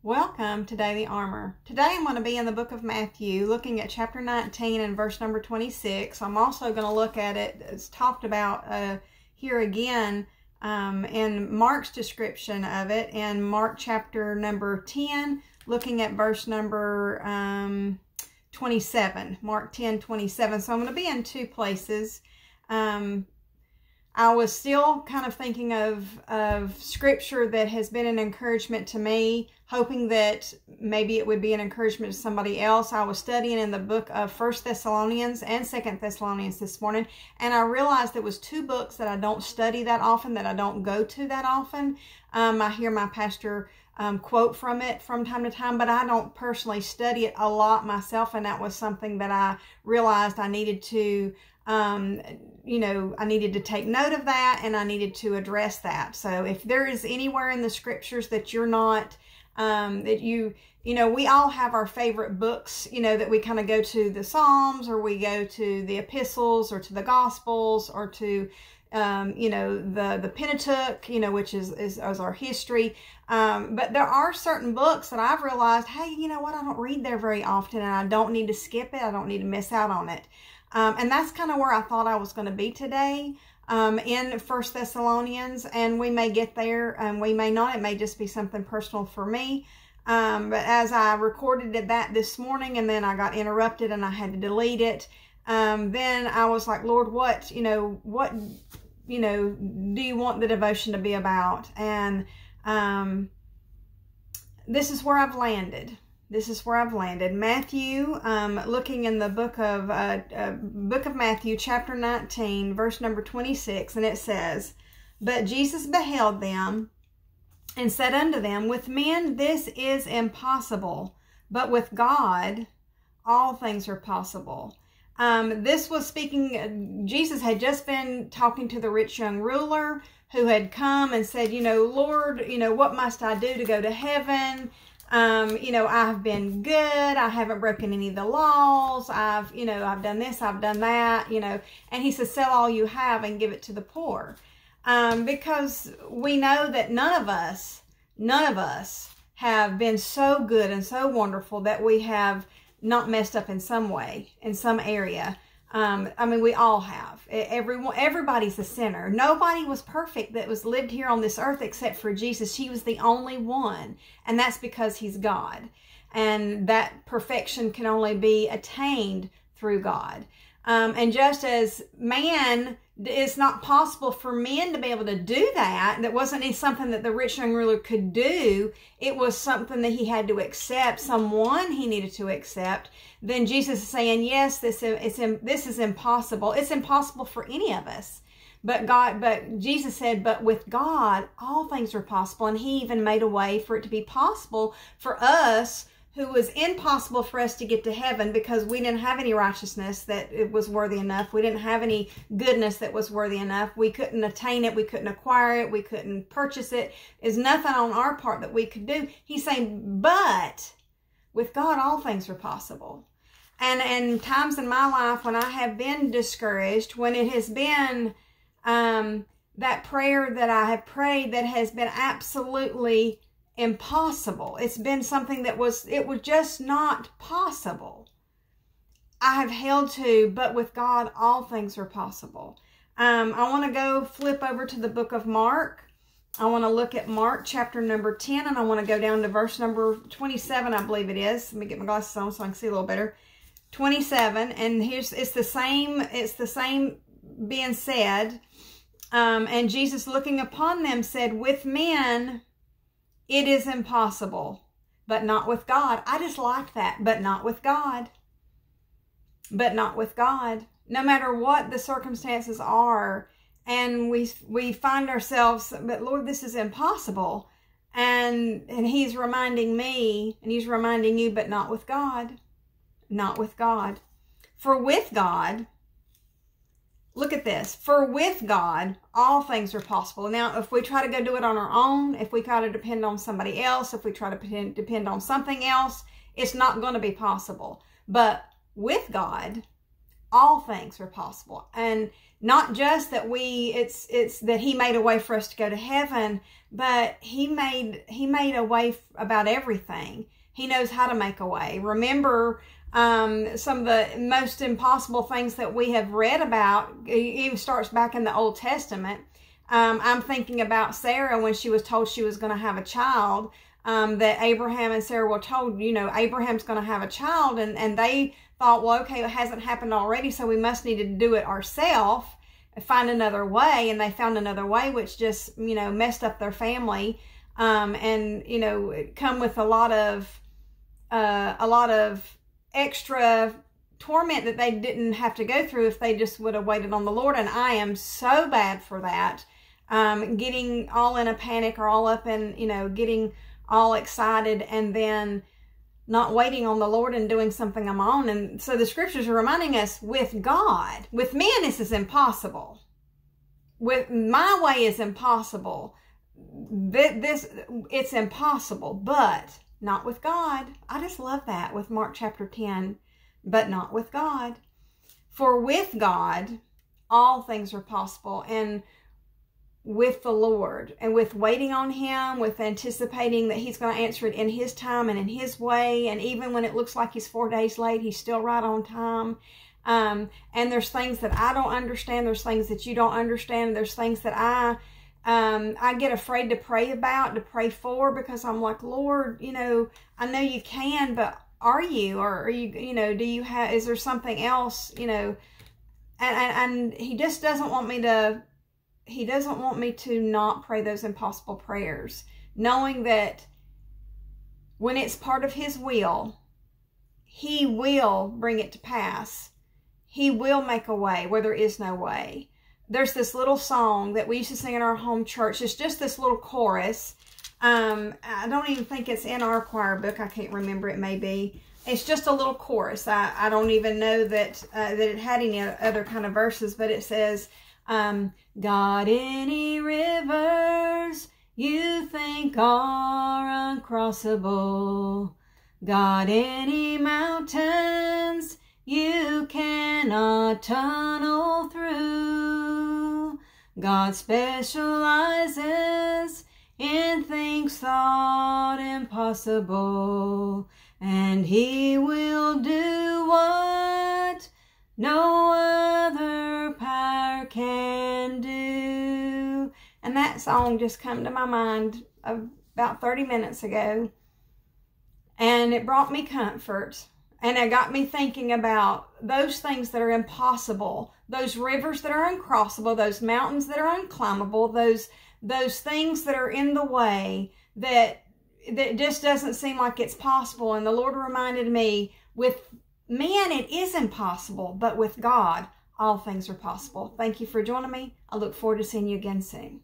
Welcome to Daily Armor. Today I'm going to be in the book of Matthew, looking at chapter 19 and verse number 26. I'm also going to look at it, it's talked about here again in Mark's description of it, in Mark chapter number 10, looking at verse number 27, Mark 10:27. So I'm going to be in two places. I was still kind of thinking of scripture that has been an encouragement to me, hoping that maybe it would be an encouragement to somebody else. I was studying in the book of 1 Thessalonians and 2 Thessalonians this morning, and I realized there was two books that I don't study that often, that I don't go to that often. I hear my pastor quote from it from time to time, but I don't personally study it a lot myself, and that was something that I realized I needed to I needed to take note of that, and I needed to address that. So if there is anywhere in the scriptures that you're not, we all have our favorite books, that we kind of go to, the Psalms, or we go to the epistles, or to the Gospels, or to, the Pentateuch, which is our history. But there are certain books that I've realized, hey, you know what, I don't read there very often, and I don't need to skip it. I don't need to miss out on it. And that's kind of where I thought I was going to be today, in 1 Thessalonians, and we may get there and we may not. It may just be something personal for me. But as I recorded that this morning, and then I got interrupted and I had to delete it, then I was like, Lord, what do you want the devotion to be about? And this is where I've landed. Matthew, looking in the book of Matthew, chapter 19, verse number 26, and it says, "But Jesus beheld them, and said unto them, With men this is impossible, but with God all things are possible." This was speaking, Jesus had just been talking to the rich young ruler who had come and said, Lord, what must I do to go to heaven? I've been good. I haven't broken any of the laws. I've done this, I've done that, and he says, sell all you have and give it to the poor. Because we know that none of us have been so good and so wonderful that we have not messed up in some way, in some area. We all have. Everybody's a sinner. Nobody was perfect that was lived here on this earth except for Jesus. He was the only one, and that's because he's God. And that perfection can only be attained through God. And just as man, it's not possible for men to be able to do that. That wasn't something that the rich young ruler could do. It was something that he had to accept, someone he needed to accept. Then Jesus is saying, yes, this is impossible. It's impossible for any of us. But Jesus said, but with God, all things are possible. And he even made a way for it to be possible for us, who was impossible for us to get to heaven because we didn't have any righteousness that it was worthy enough. We didn't have any goodness that was worthy enough. We couldn't attain it. We couldn't acquire it. We couldn't purchase it. There's nothing on our part that we could do. He's saying, but with God, all things are possible. And times in my life when I have been discouraged, when it has been that prayer that I have prayed that has been absolutely impossible. It's been something that was just not possible. I have held to, but with God, all things are possible. I want to go flip over to the book of Mark. I want to look at Mark chapter number 10, and I want to go down to verse number 27, I believe it is. Let me get my glasses on so I can see a little better. 27, and it's the same being said. And Jesus, looking upon them, said, with men it is impossible, but not with God. I just like that. But not with God. But not with God. No matter what the circumstances are, and we find ourselves, but Lord, this is impossible. And he's reminding me, and he's reminding you, but not with God. Not with God. For with God, look at this. For with God, all things are possible. Now, if we try to go do it on our own, if we try to depend on somebody else, if we try to depend on something else, it's not going to be possible. But with God, all things are possible. And not just that it's that he made a way for us to go to heaven, but he made a way about everything. He knows how to make a way. Remember, some of the most impossible things that we have read about, it even starts back in the Old Testament. I'm thinking about Sarah when she was told she was going to have a child, that Abraham and Sarah were told, Abraham's going to have a child, and they thought, well, okay, it hasn't happened already, so we must need to do it ourselves, find another way. And they found another way, which just, messed up their family, and, come with a lot of extra torment that they didn't have to go through if they just would have waited on the Lord. And I am so bad for that. Getting all in a panic or all up in, getting all excited and then not waiting on the Lord and doing something on my own. And so the scriptures are reminding us, with God, with man, this is impossible. With my way is impossible. It's impossible, but not with God. I just love that with Mark chapter 10, but not with God. For with God, all things are possible. And with the Lord, and with waiting on him, with anticipating that he's going to answer it in his time and in his way, and even when it looks like he's 4 days late, he's still right on time. And there's things that I don't understand, there's things that you don't understand, there's things that I get afraid to pray about, to pray for, because I'm like, Lord, I know you can, but are you? Or are you, do you have, is there something else, and he just doesn't want me to, not pray those impossible prayers, knowing that when it's part of his will, he will bring it to pass. He will make a way where there is no way. There's this little song that we used to sing in our home church. It's just this little chorus. I don't even think it's in our choir book. I can't remember. It may be. It's just a little chorus. I don't even know that it had any other kind of verses, but it says, God, any rivers you think are uncrossable, God, any mountains you cannot tunnel through, God specializes in things thought impossible, and he will do what no other power can do. And that song just came to my mind about 30 minutes ago. And it brought me comfort. And it got me thinking about those things that are impossible, those rivers that are uncrossable, those mountains that are unclimbable, those things that are in the way that just doesn't seem like it's possible. And the Lord reminded me, with man, it is impossible, but with God, all things are possible. Thank you for joining me. I look forward to seeing you again soon.